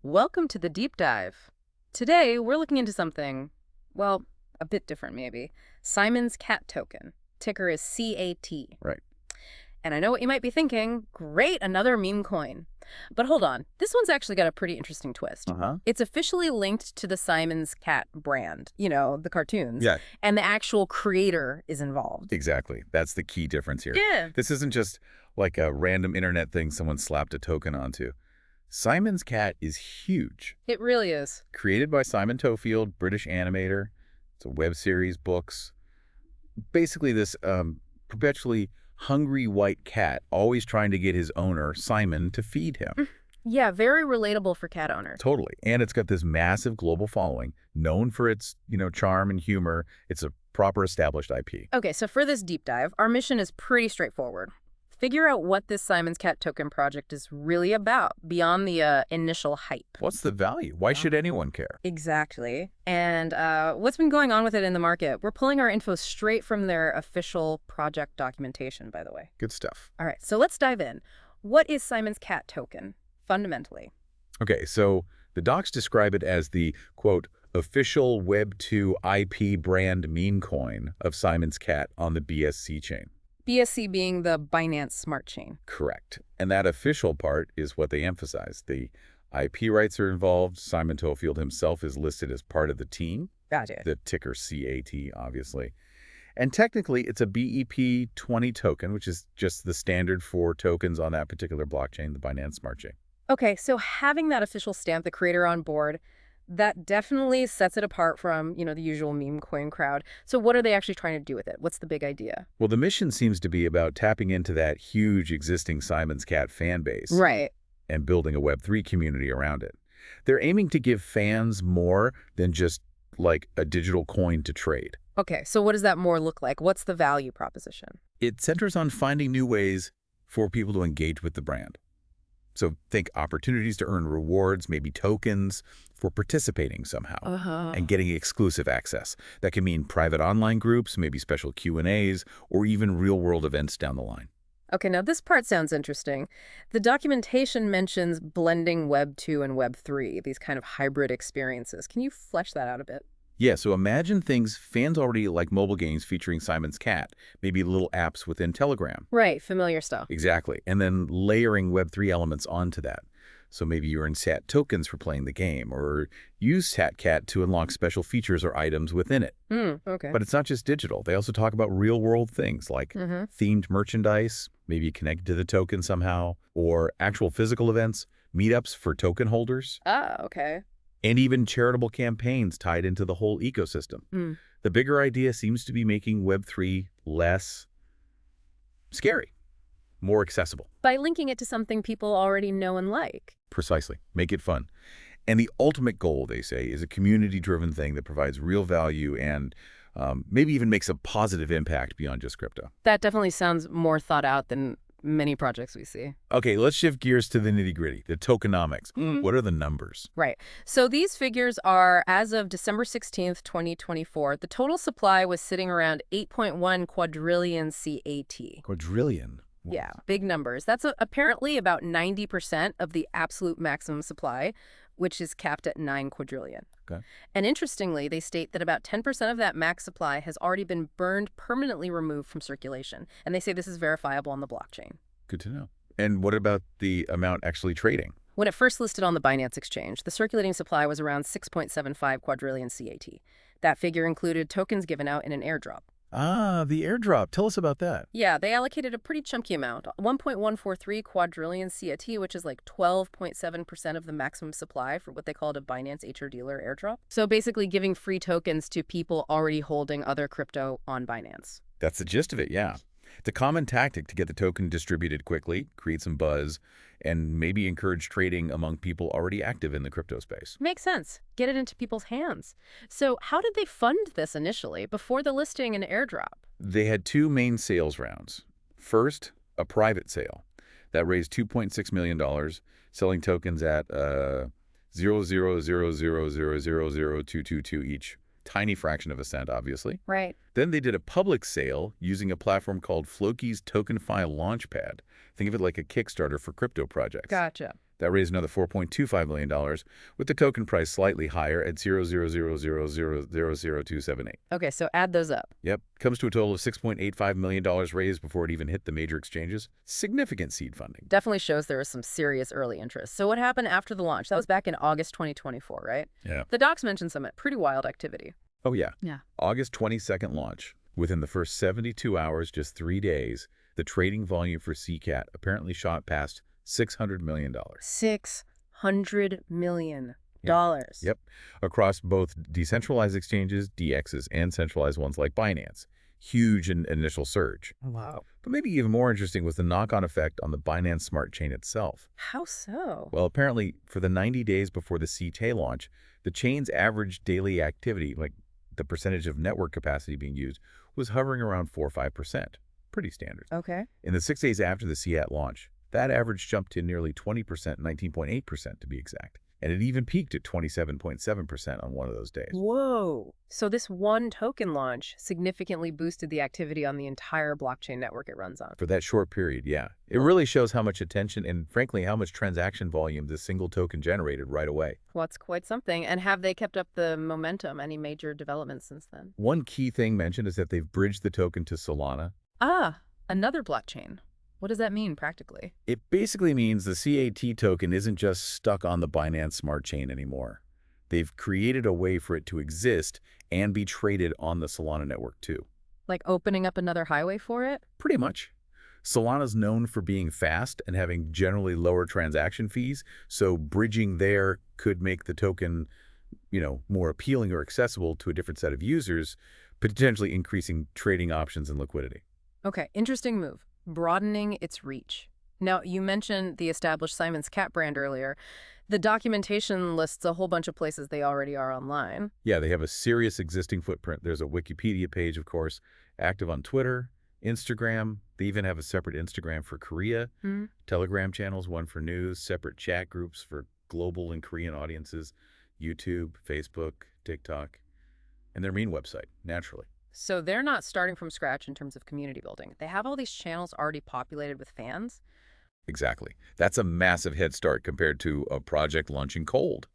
Welcome to the deep dive. Today, we're looking into something, well, a bit different maybe. Simon's Cat token. Ticker is CAT. Right. And I know what you might be thinking. Great, another meme coin. But hold on. This one's actually got a pretty interesting twist. Uh-huh. It's officially linked to the Simon's Cat brand, the cartoons. Yeah, And the actual creator is involved. exactly. That's the key difference here. Yeah. This isn't just like a random internet thing someone slapped a token onto. Simon's Cat is huge. It really is. Created by Simon Tofield, British animator. It's a web series, books. Basically this perpetually hungry white cat always trying to get his owner, Simon, to feed him. Yeah, very relatable for cat owners. Totally. And it's got this massive global following, known for its, charm and humor. It's a proper established IP. Okay, so for this deep dive, our mission is pretty straightforward. Figure out what this Simon's Cat token project is really about beyond the initial hype. What's the value? Why should anyone care? Exactly. And what's been going on with it in the market? We're pulling our info straight from their official project documentation, by the way. Good stuff. All right, so let's dive in. What is Simon's Cat token, fundamentally? Okay, so the docs describe it as the, quote, official Web2 IP brand meme coin of Simon's Cat on the BSC chain. BSC being the Binance Smart Chain. Correct. And that official part is what they emphasize. The IP rights are involved. Simon Tofield himself is listed as part of the team. Gotcha. The ticker CAT, obviously. And technically, it's a BEP20 token, which is just the standard for tokens on that particular blockchain, the Binance Smart Chain. Okay, so having that official stamp, the creator on board, that definitely sets it apart from, the usual meme coin crowd. So what are they actually trying to do with it? What's the big idea? Well, the mission seems to be about tapping into that huge existing Simon's Cat fan base. Right. And building a Web3 community around it. They're aiming to give fans more than just like a digital coin to trade. Okay, so what does that more look like? What's the value proposition? It centers on finding new ways for people to engage with the brand. So think opportunities to earn rewards, maybe tokens, for participating somehow and getting exclusive access. That can mean private online groups, maybe special Q&As, or even real-world events down the line. Okay, now this part sounds interesting. The documentation mentions blending Web2 and Web3, these kind of hybrid experiences. Can you flesh that out a bit? Yeah, so imagine things fans already like mobile games featuring Simon's Cat, maybe little apps within Telegram. Right, familiar stuff. Exactly. And then layering Web3 elements onto that. So maybe you earn SAT tokens for playing the game, or use SatCat to unlock special features or items within it. Okay. But it's not just digital. They also talk about real-world things like themed merchandise, maybe connected to the token somehow, or actual physical events, meetups for token holders. Okay. And even charitable campaigns tied into the whole ecosystem. The bigger idea seems to be making Web3 less scary, more accessible. By linking it to something people already know and like. Precisely. Make it fun. And the ultimate goal, they say, is a community-driven thing that provides real value and maybe even makes a positive impact beyond just crypto. That definitely sounds more thought out than many projects we see. Okay, let's shift gears to the nitty-gritty, the tokenomics. What are the numbers? Right. So these figures are, as of December 16th, 2024, the total supply was sitting around 8.1 quadrillion CAT. Quadrillion. Wow. Yeah, big numbers. That's apparently about 90% of the absolute maximum supply, which is capped at 9 quadrillion. Okay. And interestingly, they state that about 10% of that max supply has already been burned, permanently removed from circulation. And they say this is verifiable on the blockchain. Good to know. And what about the amount actually trading? When it first listed on the Binance exchange, the circulating supply was around 6.75 quadrillion CAT. That figure included tokens given out in an airdrop. Ah, the airdrop. Tell us about that. Yeah, they allocated a pretty chunky amount, 1.143 quadrillion CAT, which is like 12.7% of the maximum supply for what they called a Binance HR dealer airdrop. So basically giving free tokens to people already holding other crypto on Binance. That's the gist of it, yeah. It's a common tactic to get the token distributed quickly, create some buzz, and maybe encourage trading among people already active in the crypto space. Makes sense. Get it into people's hands. So how did they fund this initially, before the listing and airdrop? They had two main sales rounds. First, a private sale that raised $2.6 million, selling tokens at 0.000000222 each. Tiny fraction of a cent, obviously. Right. Then they did a public sale using a platform called Floki's TokenFi Launchpad. Think of it like a Kickstarter for crypto projects. Gotcha. That raised another $4.25 million, with the token price slightly higher at 0.000000278. Okay, so add those up. Yep, comes to a total of $6.85 million raised before it even hit the major exchanges. Significant seed funding. Definitely shows there was some serious early interest. So what happened after the launch? That was back in August 2024, right? Yeah. The docs mentioned some pretty wild activity. Oh, yeah. Yeah. August 22nd launch. Within the first 72 hours, just 3 days, the trading volume for CCAT apparently shot past $600 million. $600 million. Yep. Across both decentralized exchanges, DXs, and centralized ones like Binance. Huge initial surge. Wow. But maybe even more interesting was the knock-on effect on the Binance Smart Chain itself. How so? Well, apparently, for the 90 days before the CTA launch, the chain's average daily activity, like the percentage of network capacity being used, was hovering around 4 or 5%. Pretty standard. Okay. In the 6 days after the CAT launch, that average jumped to nearly 20%, 19.8% to be exact. And it even peaked at 27.7% on one of those days. Whoa. So this one token launch significantly boosted the activity on the entire blockchain network it runs on. For that short period, yeah. It really shows how much attention and, frankly, how much transaction volume this single token generated right away. Well, that's quite something. And have they kept up the momentum? Any major developments since then? One key thing mentioned is that they've bridged the token to Solana. Ah, another blockchain. What does that mean practically? It basically means the CAT token isn't just stuck on the Binance Smart Chain anymore. They've created a way for it to exist and be traded on the Solana network too. Like opening up another highway for it? Pretty much. Solana's known for being fast and having generally lower transaction fees, so bridging there could make the token, more appealing or accessible to a different set of users, potentially increasing trading options and liquidity. Okay, interesting move. Broadening its reach. Now, you mentioned the established Simon's Cat brand earlier. The documentation lists a whole bunch of places they already are online. Yeah, they have a serious existing footprint. There's a Wikipedia page, of course, active on Twitter, Instagram. They even have a separate Instagram for Korea, Telegram channels, one for news, separate chat groups for global and Korean audiences, YouTube, Facebook, TikTok, and their main website, naturally. So they're not starting from scratch in terms of community building. They have all these channels already populated with fans. Exactly. That's a massive head start compared to a project launching cold.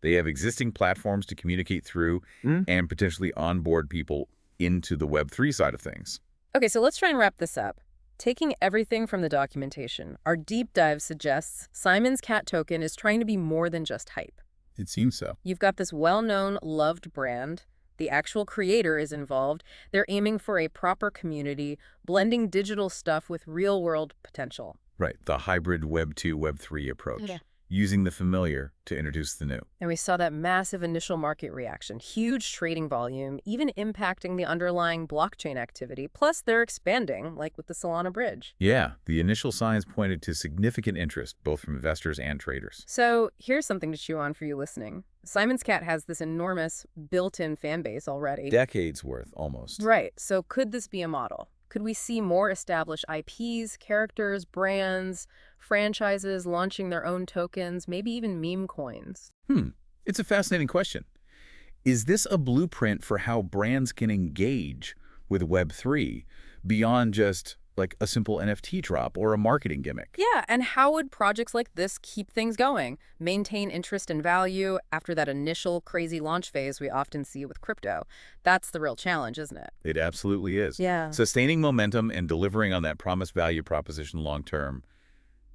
They have existing platforms to communicate through and potentially onboard people into the Web3 side of things. Okay, so let's try and wrap this up. Taking everything from the documentation, our deep dive suggests Simon's Cat token is trying to be more than just hype. It seems so. You've got this well-known, loved brand. The actual creator is involved. They're aiming for a proper community, blending digital stuff with real-world potential. Right, the hybrid Web2, Web3 approach. Yeah. Using the familiar to introduce the new. And we saw that massive initial market reaction, huge trading volume, even impacting the underlying blockchain activity. Plus, they're expanding, like with the Solana bridge. Yeah, the initial signs pointed to significant interest, both from investors and traders. So here's something to chew on for you listening. Simon's Cat has this enormous built-in fan base already. Decades worth, almost. Right. So could this be a model? Could we see more established IPs, characters, brands, franchises launching their own tokens, maybe even meme coins? It's a fascinating question. Is this a blueprint for how brands can engage with Web3 beyond just like a simple NFT drop or a marketing gimmick? Yeah, and how would projects like this keep things going, maintain interest and value after that initial crazy launch phase we often see with crypto? That's the real challenge, isn't it? It absolutely is. Yeah. Sustaining momentum and delivering on that promised value proposition long term,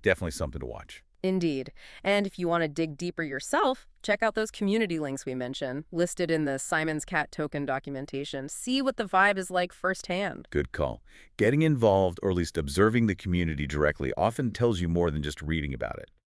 definitely something to watch. Indeed. And if you want to dig deeper yourself, check out those community links we mentioned, listed in the Simon's Cat token documentation. See what the vibe is like firsthand. Good call. Getting involved, or at least observing the community directly, often tells you more than just reading about it.